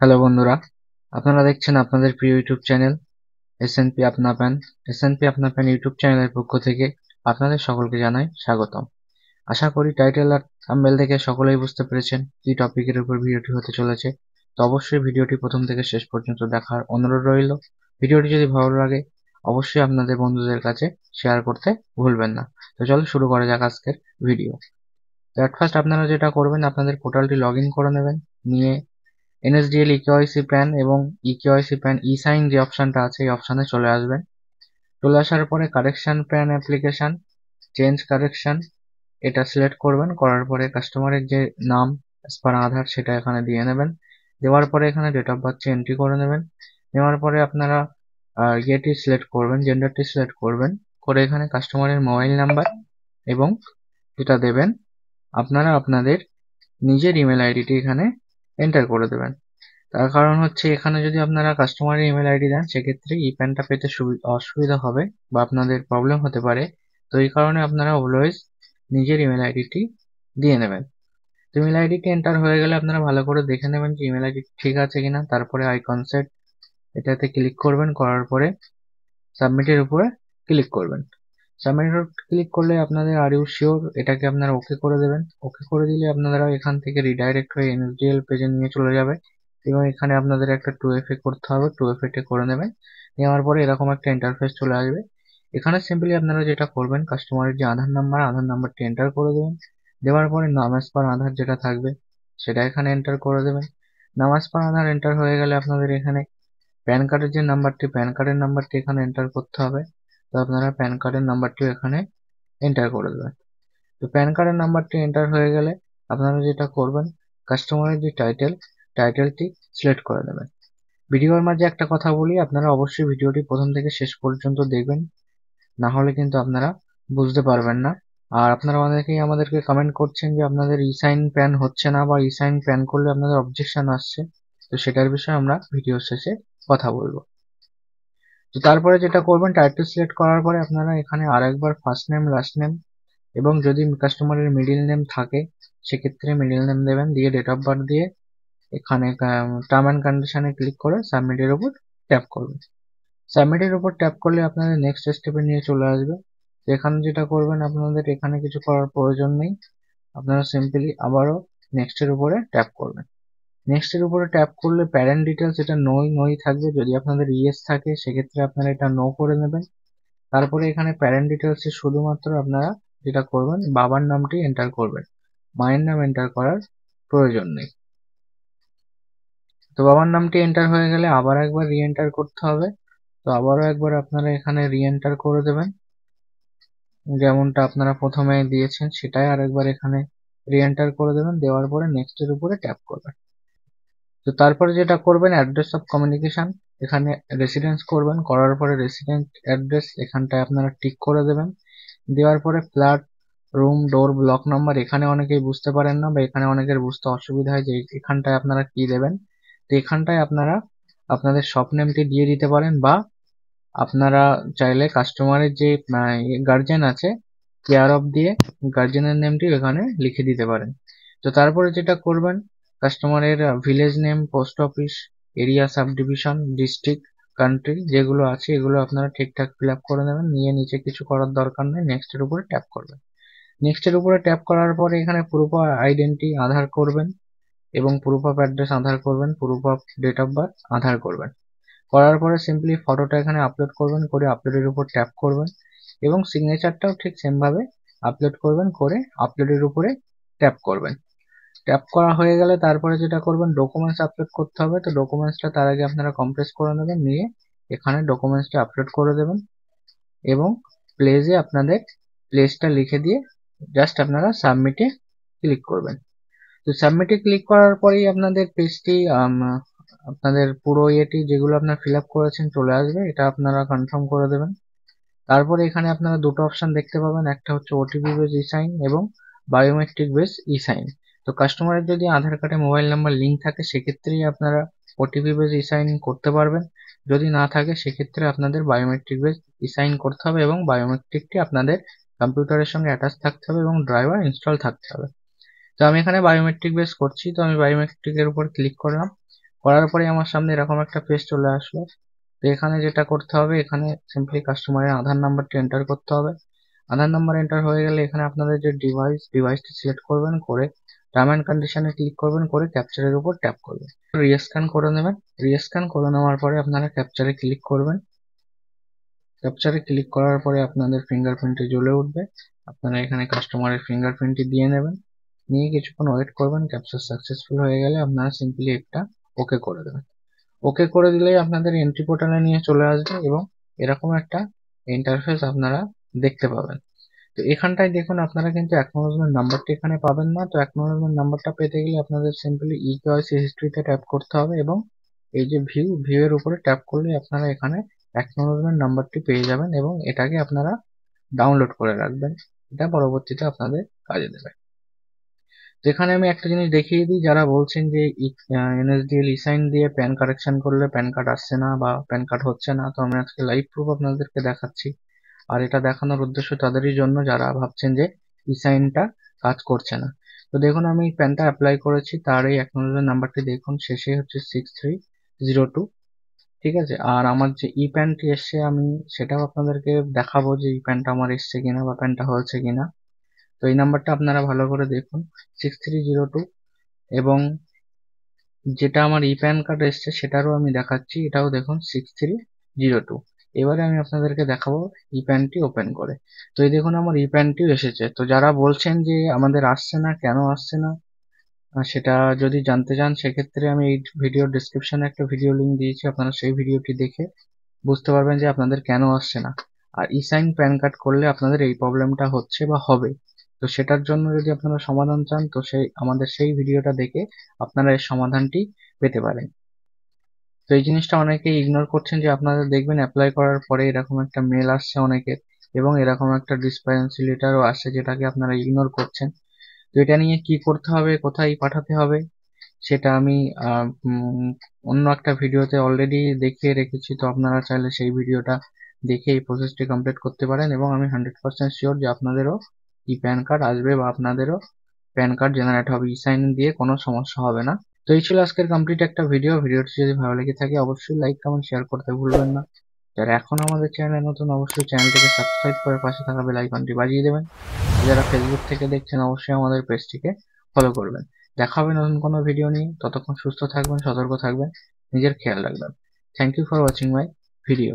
Hello বন্ধুরা, আপনারা দেখছেন আপনাদের প্রিয় ইউটিউব চ্যানেল এসএনপি আপনা প্যান। এসএনপি আপনা প্যান ইউটিউব চ্যানেলের পক্ষ থেকে আপনাদের সকলকে জানাই স্বাগতম। আশা করি টাইটেল আর থাম্বনেল দেখে সকলেই বুঝতে পেরেছেন কি টপিকের উপর ভিডিওটি হতে চলেছে। তো অবশ্যই ভিডিওটি প্রথম থেকে শেষ পর্যন্ত দেখার অনুরোধ রইল। ভিডিওটি যদি ভালো লাগে অবশ্যই আপনাদের বন্ধুদের কাছে শেয়ার করতে ভুলবেন না। তো চলো শুরু করা যাক আজকের ভিডিও। তো এট ফার্স্ট আপনারা যেটা করবেন, আপনাদের পোর্টালটি লগ ইন করে নেবেন। নিয়ে এনএসডিএল ইকেওয়াইসি প্যান এবং ইকেওয়াইসি প্যান ই সাইন যে অপশনটা আছে এই অপশনে চলে আসবেন। চলে আসার পরে correction pan application change correction এটা সিলেক্ট করবেন। করার পরে কাস্টমারের যে নাম অ্যাজ পার আধার সেটা এখানে দিয়ে নেবেন। দেওয়ার পরে এখানে ডেট অফ বার্থ এন্ট্রি করে নেবেন। নেওয়ার পরে আপনারা ইয়েটি সিলেক্ট করবেন, জেন্ডারটি সিলেক্ট করবেন। করে এখানে কাস্টমারের মোবাইল নাম্বার এবং যেটা দেবেন আপনারা আপনাদের নিজের ইমেল আইডিটি এখানে এন্টার করে দেবেন। তার কারণ হচ্ছে এখানে যদি আপনারা কাস্টমারের ইমেল আইডি দেন সেক্ষেত্রে ই প্যানটা পেতে অসুবিধা হবে বা আপনাদের প্রবলেম হতে পারে। তো এই কারণে আপনারা অলওয়েজ নিজের ইমেল আইডিটি দিয়ে নেবেন। তো ইমেল আইডিটি এন্টার হয়ে গেলে আপনারা ভালো করে দেখে নেবেন যে ইমেল আইডি ঠিক আছে কিনা। তারপরে আই কনসেন্ট এটাতে ক্লিক করবেন। করার পরে সাবমিটের উপরে ক্লিক করবেন। সাবমিটের ক্লিক করলে আপনাদের আর ইউ শিওর এটাকে আপনারা ওকে করে দেবেন। ওকে করে দিলে আপনারা এখান থেকে রিডাইরেক্ট হয়ে এনএসডিএল পেজে নিয়ে চলে যাবে এবং এখানে আপনাদের একটা 2FA করতে হবে। 2FA করে নেবেন। নেওয়ার পরে এরকম একটা ইন্টারফেস চলে আসবে। এখানে সিম্পলি আপনারা যেটা করবেন, কাস্টমারের যে আধার নাম্বারটি এন্টার করে দেবেন। দেওয়ার পরে নাম অ্যাজ পার আধার যেটা থাকবে সেটা এখানে এন্টার করে দেবেন। নাম অ্যাজ পার আধার এন্টার হয়ে গেলে আপনাদের এখানে প্যান কার্ডের যে নাম্বারটি প্যান কার্ডের নাম্বারটি এখানে এন্টার করতে হবে। তো আপনারা প্যান কার্ডের নাম্বারটিও এখানে এন্টার করে দেবেন। তো প্যান কার্ডের নাম্বারটি এন্টার হয়ে গেলে আপনারা যেটা করবেন, কাস্টমারের যে টাইটেলটি সিলেক্ট করে নেবেন। ভিডিওর মাঝে একটা কথা বলি, আপনারা অবশ্যই ভিডিওটি প্রথম থেকে শেষ পর্যন্ত দেখবেন, না হলে কিন্তু আপনারা বুঝতে পারবেন না। আর আপনারা অনেকেই আমাদেরকে কমেন্ট করছেন যে আপনাদের ই সাইন প্যান হচ্ছে না বা ই সাইন প্যান করলে আপনাদের অবজেকশন আসছে। তো সেটার বিষয়ে আমরা ভিডিও শেষে কথা বলবো। তো তারপরে যেটা করবেন, টাইটেল সিলেক্ট করার পরে আপনারা এখানে আরেকবার ফার্স্ট নেম লাস্ট নেম এবং যদি কাস্টমারের মিডিল নেম থাকে সেক্ষেত্রে মিডিল নেম দেবেন। দিয়ে ডেট অফ বার্থ দিয়ে এখানে টার্ম অ্যান্ড কন্ডিশনে ক্লিক করে সাবমিটের উপর ট্যাপ করবেন। সাবমিটের উপর ট্যাপ করলে আপনাদের নেক্সট স্টেপে নিয়ে চলে আসবে। তো এখানে যেটা করবেন, আপনাদের এখানে কিছু করার প্রয়োজন নেই। আপনারা সিম্পলি আবারও নেক্সটের উপরে ট্যাপ করবেন। নেক্সটের উপরে ট্যাপ করলে প্যারেন্ট ডিটেলস এটা নই থাকবে। যদি আপনাদের ইয়েস থাকে সেক্ষেত্রে আপনারা এটা নো করে নেবেন। তারপরে এখানে প্যারেন্ট ডিটেলস এ শুধুমাত্র আপনারা যেটা করবেন, বাবার নামটি এন্টার করবেন, মায়ের নাম এন্টার করার প্রয়োজন নেই। তো বাবার নামটি এন্টার হয়ে গেলে আবার একবার রি এন্টার করতে হবে। তো আবারও একবার আপনারা এখানে রি এন্টার করে দেবেন, যেমনটা আপনারা প্রথমে দিয়েছেন সেটাই আরেকবার এখানে রি এন্টার করে দেবেন। দেওয়ার পরে নেক্সট এর উপরে ট্যাপ করবেন। তো তারপরে যেটা করবেন, অ্যাড্রেস অফ কমিউনিকেশন এখানে রেসিডেন্স করবেন। করার পরে রেসিডেন্ট অ্যাড্রেস এখানটায় আপনারা টিক করে দেবেন। দেওয়ার পরে ফ্ল্যাট, রুম, ডোর, ব্লক নাম্বার এখানে অনেকেই বুঝতে পারেন না বা এখানে অনেকের বুঝতে অসুবিধা হয় যে এখানটায় আপনারা কি দেবেন। তো এখানটায় আপনারা আপনাদের শপ নেমটি দিয়ে দিতে পারেন বা আপনারা চাইলে কাস্টমারের যে গার্জেন আছে কেয়ার অফ দিয়ে গার্জেনের নেমটি এখানে লিখে দিতে পারেন। তো তারপরে যেটা করবেন, কাস্টমারের village name, post office, area, sub division, district, country যেগুলো আছে এগুলো আপনারা ঠিকঠাক ফিল আপ করে নেবেন। নিয়ে নিচে কিছু করার দরকার নেই, নেক্সট এর উপরে ট্যাপ করবেন। নেক্সট এর উপরে ট্যাপ করার পরে এখানে প্রুফ অফ আইডেন্টি আধার করবেন এবং প্রুফ অফ অ্যাড্রেস আধার করবেন, proof of date of birth Aadhaar করবেন। করার পরে সিম্পলি ফটোটা এখানে আপলোড করবেন, করে আপলোডের উপর ট্যাপ করবেন এবং সিগনেচারটাও ঠিক সেম ভাবে আপলোড করবেন, করে আপলোডের উপরে ট্যাপ করবেন। ট্যাপ করা হয়ে গেলে তারপরে যেটা করবেন, ডকুমেন্টস আপলোড করতে হবে। তো ডকুমেন্টসটা তার আগে আপনারা কমপ্রেস করে নেবেন, নিয়ে এখানে ডকুমেন্টসটা আপলোড করে দেবেন এবং প্লেসে আপনাদের প্লেসটা লিখে দিয়ে জাস্ট আপনারা সাবমিটে ক্লিক করবেন। তো সাবমিটে ক্লিক করার পরেই আপনাদের পেজটি আপনাদের পুরো ইয়েটি যেগুলো আপনারা ফিল আপ করেছেন চলে আসবে। এটা আপনারা কনফার্ম করে দেবেন। তারপরে এখানে আপনারা দুটো অপশন দেখতে পাবেন, একটা হচ্ছে ওটিপি বেস ই সাইন এবং বায়োমেট্রিক বেস ই সাইন। তো কাস্টমারের যদি আধার কার্ডে মোবাইল নাম্বার লিঙ্ক থাকে সেক্ষেত্রেই আপনারা ওটিপি বেস ই সাইন করতে পারবেন। যদি না থাকে সেক্ষেত্রে আপনাদের বায়োমেট্রিক বেস ই সাইন করতে হবে এবং বায়োমেট্রিকটি আপনাদের কম্পিউটারের সঙ্গে অ্যাটাচ থাকতে হবে এবং ড্রাইভার ইনস্টল থাকতে হবে। তো আমি এখানে বায়োমেট্রিক বেস করছি, তো আমি বায়োমেট্রিক এর উপর ক্লিক করলাম। করার পরে আমার সামনে এরকম একটা পেজ চলে আসলো। তো এখানে যেটা করতে হবে, এখানে সিম্পলি কাস্টমারের আধার নাম্বারটি এন্টার করতে হবে। আধার নাম্বার এন্টার হয়ে গেলে এখানে আপনাদের যে ডিভাইসটি সিলেক্ট করবেন, করে টার্ম অ্যান্ড কন্ডিশনে ক্লিক করবেন, করে ক্যাপচারের উপর ট্যাপ করবেন, রিস্ক্যান করে নেবেন। রিস্ক্যান করে নেওয়ার পরে আপনারা ক্যাপচারে ক্লিক করবেন। ক্যাপচারে ক্লিক করার পরে আপনাদের ফিঙ্গারপ্রিন্টটি জ্বলে উঠবে। আপনারা এখানে কাস্টমারের ফিঙ্গারপ্রিন্টটি দিয়ে নেবেন, নিয়ে কিছুক্ষণ ওয়েট করবেন। ক্যাপচার সাকসেসফুল হয়ে গেলে আপনারা সিম্পলি একটা ওকে করে দেবেন। ওকে করে দিলেই আপনাদের এন্ট্রি পোর্টালে নিয়ে চলে আসবে এবং এরকম একটা ইন্টারফেস আপনারা দেখতে পাবেন। তো এখানটায় দেখুন আপনারা কিন্তু অ্যাকনোলেজমেন্ট নাম্বারটি এখানে পাবেন না। তো অ্যাকনোলেজমেন্ট নাম্বারটা পেতে গেলে আপনাদের সিম্পলি ইকেওয়াইসি হিস্ট্রিতে ট্যাপ করতে হবে এবং এই যে ভিউ এর উপরে ট্যাপ করলে আপনারা এখানে অ্যাকনোলেজমেন্ট নাম্বারটি পেয়ে যাবেন এবং এটাকে আপনারা ডাউনলোড করে রাখবেন। এটা পরবর্তীতে আপনাদের কাজে দেবে। তো এখানে আমি একটা জিনিস দেখিয়ে দিই, যারা বলছেন যে এনএসডিএল ইসাইন দিয়ে প্যান কারেকশন করলে প্যান কার্ড আসছে না বা প্যান কার্ড হচ্ছে না, তো আমি আজকে লাইভ প্রুফ আপনাদেরকে দেখাচ্ছি। আর এটা দেখানোর উদ্দেশ্য তাদেরই জন্য যারা ভাবছেন যে ইসাইনটা কাজ করছে না। তো দেখুন আমি প্যানটা অ্যাপ্লাই করেছি, তার এই অ্যাকনোলেজমেন্ট নাম্বারটি দেখুন, শেষে হচ্ছে 6302। ঠিক আছে, আর আমার যে ই প্যানটি এসছে আমি সেটাও আপনাদেরকে দেখাবো যে ই প্যানটা আমার এসছে কিনা বা প্যানটা হয়েছে কিনা। তো এই নাম্বারটা আপনারা ভালো করে দেখুন, 6302। এবং যেটা আমার ই প্যান কার্ড এসছে সেটারও আমি দেখাচ্ছি, এটাও দেখুন 6302। এবারে আমি আপনাদেরকে দেখাবো ই প্যানটি ওপেন করে। তো এই দেখুন আমার ই প্যানটিও এসেছে। তো যারা বলছেন যে আমাদের আসছে না, কেন আসছে না, সেটা যদি জানতে চান সেক্ষেত্রে আমি এই ভিডিওর ডিসক্রিপশনে একটা ভিডিও লিঙ্ক দিয়েছি, আপনারা সেই ভিডিওটি দেখে বুঝতে পারবেন যে আপনাদের কেন আসছে না। আর ই সাইন প্যান কার্ড করলে আপনাদের এই প্রবলেমটা হচ্ছে বা হবে। তো সেটার জন্য যদি আপনারা সমাধান চান তো আমাদের সেই ভিডিওটা দেখে আপনারা এর সমাধানটি পেতে পারেন। তো এই জিনিসটা অনেকেই ইগনোর করছেন যে আপনাদের দেখবেন অ্যাপ্লাই করার পরে এরকম একটা মেল আসছে অনেকের এবং এরকম একটা ডিসপ্যারেন্সি লেটারও আসছে, যেটাকে আপনারা ইগনোর করছেন। তো এটা নিয়ে কি করতে হবে, কোথায় পাঠাতে হবে, সেটা আমি অন্য একটা ভিডিওতে অলরেডি দেখিয়ে রেখেছি। তো আপনারা চাইলে সেই ভিডিওটা দেখে এই প্রসেসটি কমপ্লিট করতে পারেন এবং আমি 100% শিওর যে আপনাদেরও ই প্যান কার্ড আসবে বা আপনাদেরও প্যান কার্ড জেনারেট হবে, ই সাইন দিয়ে কোনো সমস্যা হবে না। তো এই ছিল আজকের কমপ্লিট একটা ভিডিওটি যদি ভালো লেগে থাকে অবশ্যই লাইক কমেন্ট শেয়ার করতে ভুলবেন না। যারা এখনো আমাদের চ্যানেলে নতুন অবশ্যই চ্যানেলটিকে সাবস্ক্রাইব করে পাশে থাকা বেল আইকনটি বাজিয়ে দেবেন। যারা ফেসবুক থেকে দেখছেন অবশ্যই আমাদের পেজটিকে ফলো করবেন। দেখা হবে নতুন কোনো ভিডিও নিয়ে, ততক্ষণ সুস্থ থাকবেন, সতর্ক থাকবেন, নিজের খেয়াল রাখবেন। Thank you for watching my video.